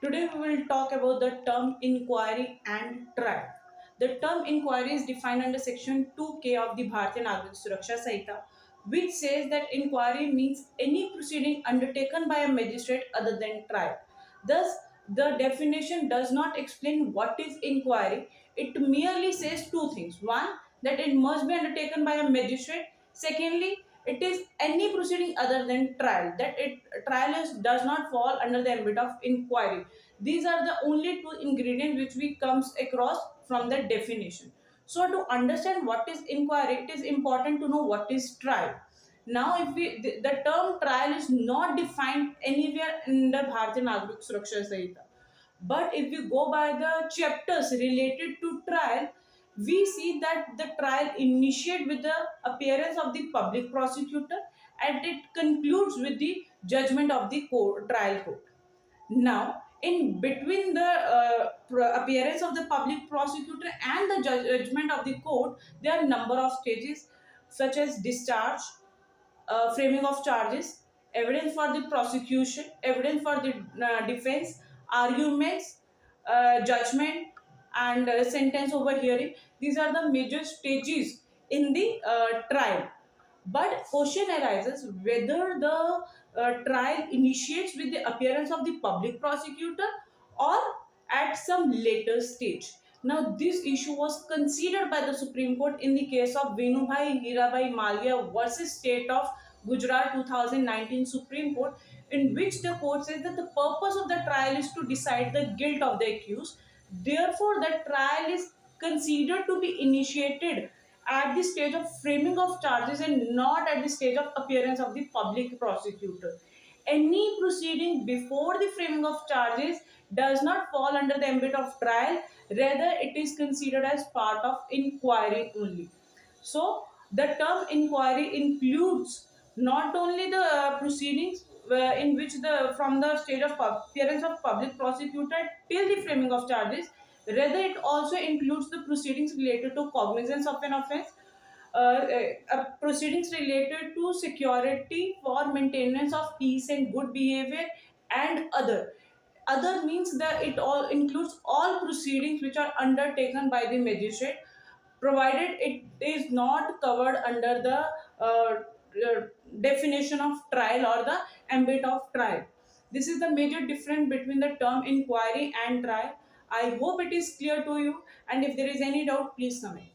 Today we will talk about the term inquiry and trial. The term inquiry is defined under section 2K of the Bharatiya Nagrik Suraksha Samhita, which says that inquiry means any proceeding undertaken by a magistrate other than trial. Thus, the definition does not explain what is inquiry. It merely says two things. One, that it must be undertaken by a magistrate. Secondly, it is any proceeding other than trial. That it trial does not fall under the ambit of inquiry. These are the only two ingredients which we comes across from the definition. So to understand what is inquiry, it is important to know what is trial. Now, if the term trial is not defined anywhere in the Bharatiya Nagrik Suraksha Samhita. But if we go by the chapters related to trial, we see that the trial initiates with the appearance of the public prosecutor and it concludes with the judgment of the trial court. Now, in between the appearance of the public prosecutor and the judgment of the court, there are a number of stages such as discharge, framing of charges, evidence for the prosecution, evidence for the defense, arguments, judgment, and sentence over hearing. These are the major stages in the trial. But question arises whether the trial initiates with the appearance of the public prosecutor or at some later stage. Now, this issue was considered by the Supreme Court in the case of Venubhai Hirabai Malia versus State of Gujarat 2019 Supreme Court, in which the court says that the purpose of the trial is to decide the guilt of the accused. Therefore, the trial is considered to be initiated at the stage of framing of charges and not at the stage of appearance of the public prosecutor. Any proceeding before the framing of charges does not fall under the ambit of trial, rather, it is considered as part of inquiry only. So, the term inquiry includes not only the proceedings in which the from the stage of appearance of public prosecutor till the framing of charges, rather it also includes the proceedings related to cognizance of an offence, proceedings related to security for maintenance of peace and good behavior, and other means that it all includes all proceedings which are undertaken by the magistrate, provided it is not covered under the definition of trial or the ambit of trial. This is the major difference between the term inquiry and trial. I hope it is clear to you, and if there is any doubt, please comment.